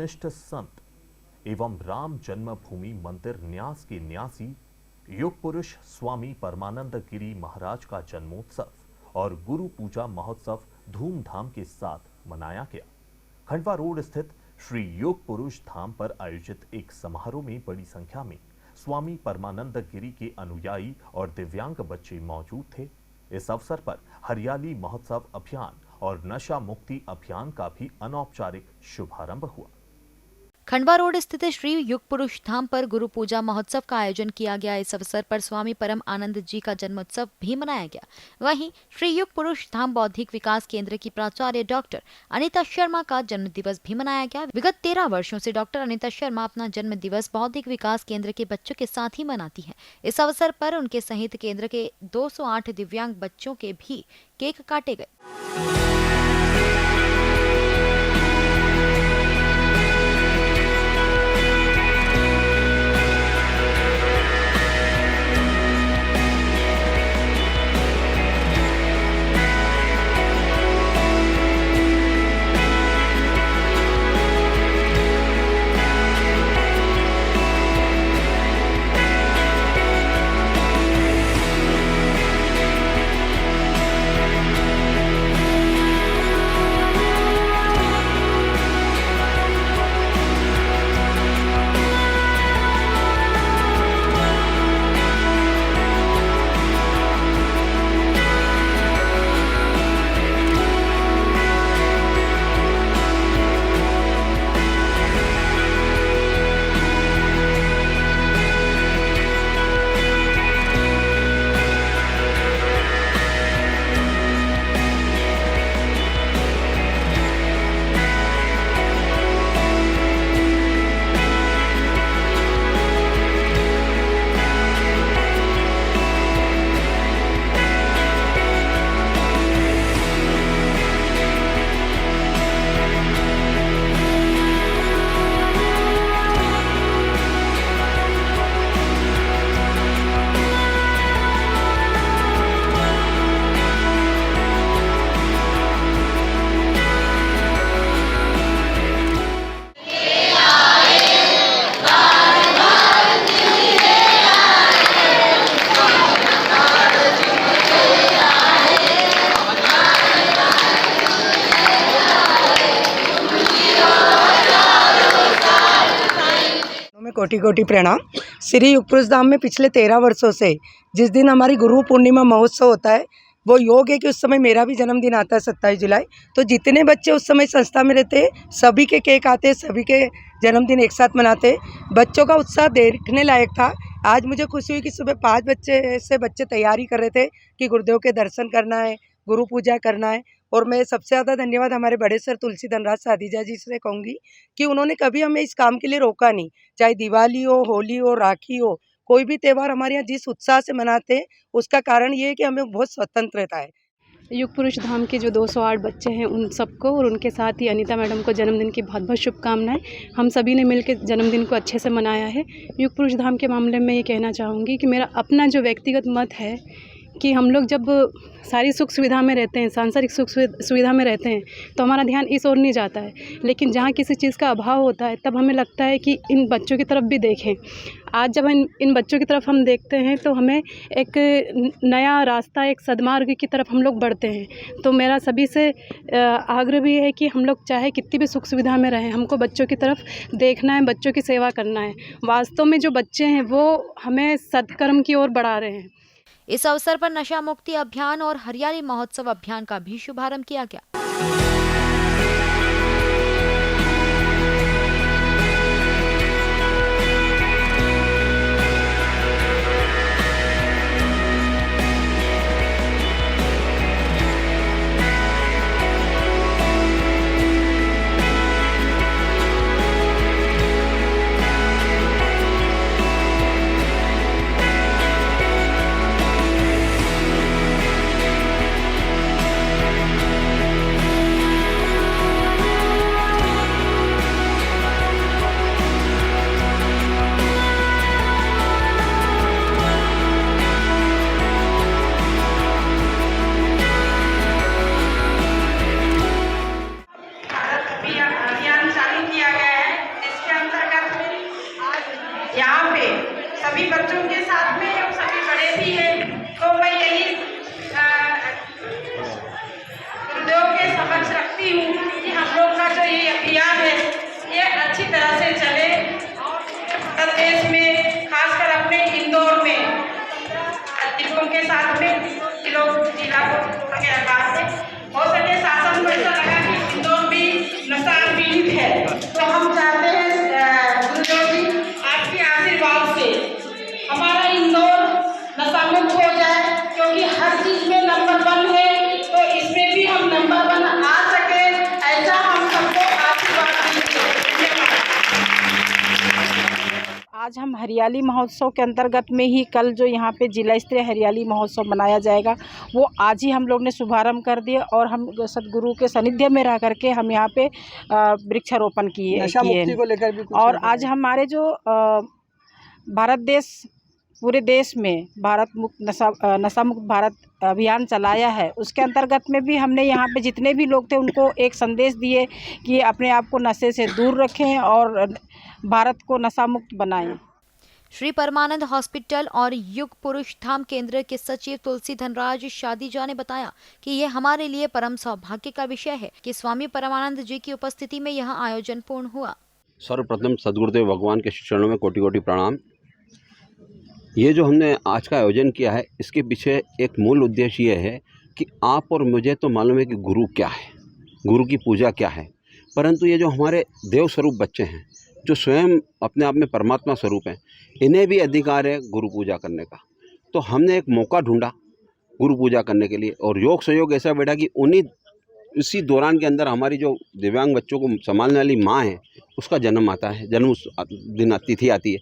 तत्वनिष्ठ संत एवं राम जन्मभूमि मंदिर न्यास के न्यासी युग पुरुष स्वामी परमानंद गिरी महाराज का जन्मोत्सव और गुरु पूजा महोत्सव धूमधाम के साथ मनाया गया। खंडवा रोड स्थित श्री योग पुरुष धाम पर आयोजित एक समारोह में बड़ी संख्या में स्वामी परमानंद गिरी के अनुयायी और दिव्यांग बच्चे मौजूद थे। इस अवसर पर हरियाली महोत्सव अभियान और नशा मुक्ति अभियान का भी अनौपचारिक शुभारंभ हुआ। खंडवा रोड स्थित श्री युग पुरुष धाम पर गुरु पूजा महोत्सव का आयोजन किया गया। इस अवसर पर स्वामी परम आनंद जी का जन्मोत्सव भी मनाया गया। वहीं श्री युग पुरुष धाम बौद्धिक विकास केंद्र की प्राचार्य डॉक्टर अनीता शर्मा का जन्म दिवस भी मनाया गया। विगत 13 वर्षों से डॉक्टर अनीता शर्मा अपना जन्म दिवस बौद्धिक विकास केंद्र के बच्चों के साथ ही मनाती है। इस अवसर पर उनके सहित केंद्र के 208 दिव्यांग बच्चों के भी केक काटे गए। कोटि कोटि प्रणाम। श्री युग पुरुष धाम में पिछले 13 वर्षों से जिस दिन हमारी गुरु पूर्णिमा महोत्सव होता है वो योग है कि उस समय मेरा भी जन्मदिन आता है 27 जुलाई। तो जितने बच्चे उस समय संस्था में रहते हैं सभी के केक आते हैं, सभी के जन्मदिन एक साथ मनाते हैं। बच्चों का उत्साह देखने लायक था। आज मुझे खुशी हुई कि सुबह 5 बच्चे से बच्चे तैयारी कर रहे थे कि गुरुदेव के दर्शन करना है, गुरु पूजा करना है। और मैं सबसे ज़्यादा धन्यवाद हमारे बड़े सर तुलसी धनराज साधीजा जी से कहूँगी कि उन्होंने कभी हमें इस काम के लिए रोका नहीं। चाहे दिवाली हो, होली हो, राखी हो, कोई भी त्यौहार हमारे यहाँ जिस उत्साह से मनाते हैं उसका कारण ये है कि हमें बहुत स्वतंत्रता है। युग पुरुष धाम के जो 208 बच्चे हैं उन सबको और उनके साथ ही अनीता मैडम को जन्मदिन की बहुत बहुत शुभकामनाएं। हम सभी ने मिलकर जन्मदिन को अच्छे से मनाया है। युग पुरुष धाम के मामले में ये कहना चाहूँगी कि मेरा अपना जो व्यक्तिगत मत है कि हम लोग जब सारी सुख सुविधा में रहते हैं, सांसारिक सुख सुविधा में रहते हैं तो हमारा ध्यान इस ओर नहीं जाता है, लेकिन जहाँ किसी चीज़ का अभाव होता है तब हमें लगता है कि इन बच्चों की तरफ भी देखें। आज जब इन बच्चों की तरफ हम देखते हैं तो हमें एक नया रास्ता, एक सद्मार्ग की तरफ हम लोग बढ़ते हैं। तो मेरा सभी से आग्रह भी है कि हम लोग चाहे कितनी भी सुख सुविधा में रहें, हमको बच्चों की तरफ देखना है, बच्चों की सेवा करना है। वास्तव में जो बच्चे हैं वो हमें सत्कर्म की ओर बढ़ा रहे हैं। इस अवसर पर नशा मुक्ति अभियान और हरियाली महोत्सव अभियान का भी शुभारंभ किया गया। यहाँ पे सभी बच्चों के साथ में और सभी बड़े भी हैं, तो मैं यही गुरुदेव के समक्ष रखती हूँ कि हम लोग का जो ये अभियान है ये अच्छी तरह से चले उत्तर प्रदेश में, खासकर अपने इंदौर में अतिथियों के साथ में लोग जिला को के आकार से हो सके शासन को ऐसा लगा कि इंदौर भी नशा पीड़ित है, तो हम चाहते हैं गुरुदेव जी आपके आशीर्वाद से हमारा इंदौर नशा मुक्त हो जाए, क्योंकि हर चीज में नंबर 1 है, तो इसमें भी हम नंबर 1 आ सके, ऐसा हम सबको आशीर्वाद दीजिए। आज हम हरियाली महोत्सव के अंतर्गत में ही कल जो यहाँ पे जिला स्तरीय हरियाली महोत्सव मनाया जाएगा वो आज ही हम लोग ने शुभारंभ कर दिया और हम सदगुरु के सानिध्य में रह करके हम यहाँ पे वृक्षारोपण किए को लेकर भी और आज हमारे जो भारत देश पूरे देश में भारत मुक्त नशा मुक्त भारत अभियान चलाया है, उसके अंतर्गत में भी हमने यहाँ पे जितने भी लोग थे उनको एक संदेश दिए कि अपने आप को नशे से दूर रखें और भारत को नशा मुक्त बनाएं। श्री परमानंद हॉस्पिटल और युग पुरुष धाम केंद्र के सचिव तुलसी धनराज शादीजा ने बताया कि यह हमारे लिए परम सौभाग्य का विषय है कि स्वामी परमानंद जी की उपस्थिति में यह आयोजन पूर्ण हुआ। सर्वप्रथम सदगुरुदेव भगवान के चरणों में कोटि कोटि प्रणाम। ये जो हमने आज का आयोजन किया है इसके पीछे एक मूल उद्देश्य ये है कि आप और मुझे तो मालूम है कि गुरु क्या है, गुरु की पूजा क्या है, परंतु ये जो हमारे देव स्वरूप बच्चे हैं जो स्वयं अपने आप में परमात्मा स्वरूप हैं, इन्हें भी अधिकार है गुरु पूजा करने का। तो हमने एक मौका ढूंढा गुरु पूजा करने के लिए और योग सहयोग ऐसा बैठा कि इसी दौरान के अंदर हमारी जो दिव्यांग बच्चों को संभालने वाली माँ है उसका जन्म आता है, जन्म दिन तिथि आती है।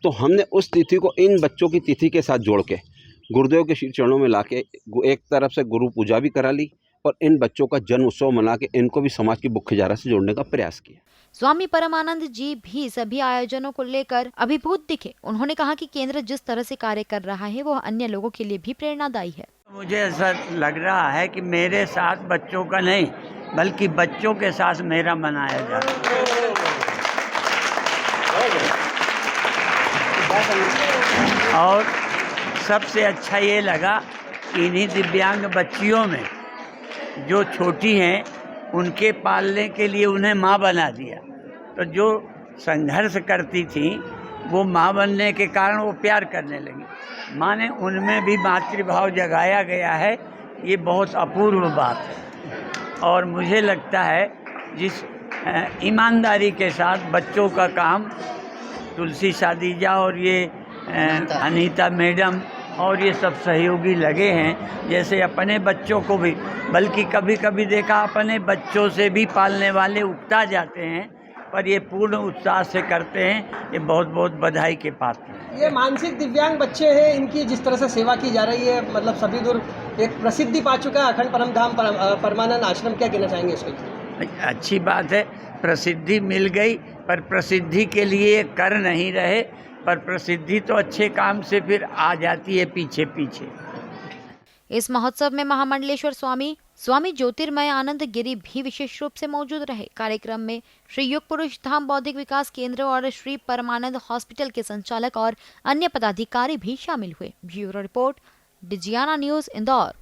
तो हमने उस तिथि को इन बच्चों की तिथि के साथ जोड़ के गुरुदेव के श्री चरणों में लाके एक तरफ से गुरु पूजा भी करा ली और इन बच्चों का जन्म उत्सव मना के इनको भी समाज की मुख्य धारा से जोड़ने का प्रयास किया। स्वामी परमानंद जी भी सभी आयोजनों को लेकर अभिभूत दिखे। उन्होंने कहा कि केंद्र जिस तरह से कार्य कर रहा है वो अन्य लोगों के लिए भी प्रेरणादायी है। मुझे ऐसा लग रहा है कि मेरे साथ बच्चों का नहीं बल्कि बच्चों के साथ मेरा मनाया जा रहा है और सबसे अच्छा ये लगा कि इन्हीं दिव्यांग बच्चियों में जो छोटी हैं उनके पालने के लिए उन्हें माँ बना दिया। तो जो संघर्ष करती थी वो माँ बनने के कारण वो प्यार करने लगी। माँ ने उनमें भी मातृभाव जगाया गया है, ये बहुत अपूर्व बात है। और मुझे लगता है जिस ईमानदारी के साथ बच्चों का काम तुलसी शादीजा और ये अनीता मैडम और ये सब सहयोगी लगे हैं, जैसे अपने बच्चों को भी, बल्कि कभी कभी देखा अपने बच्चों से भी पालने वाले उकता जाते हैं, पर ये पूर्ण उत्साह से करते हैं। ये बहुत बहुत बधाई के पात्र हैं। ये मानसिक दिव्यांग बच्चे हैं, इनकी जिस तरह से सेवा की जा रही है, मतलब सभी दूर एक प्रसिद्धि पा चुका है अखंड परम धाम परमानंद आश्रम। क्या कहना चाहेंगे इसको? अच्छी बात है, प्रसिद्धि मिल गई, पर प्रसिद्धि के लिए कर नहीं रहे, पर प्रसिद्धि तो अच्छे काम से फिर आ जाती है पीछे पीछे। इस महोत्सव में महामंडलेश्वर स्वामी ज्योतिर्मय आनंद गिरी भी विशेष रूप से मौजूद रहे। कार्यक्रम में श्री युग पुरुष धाम बौद्धिक विकास केंद्र और श्री परमानंद हॉस्पिटल के संचालक और अन्य पदाधिकारी भी शामिल हुए। Bureau report, Digiana news, Indore.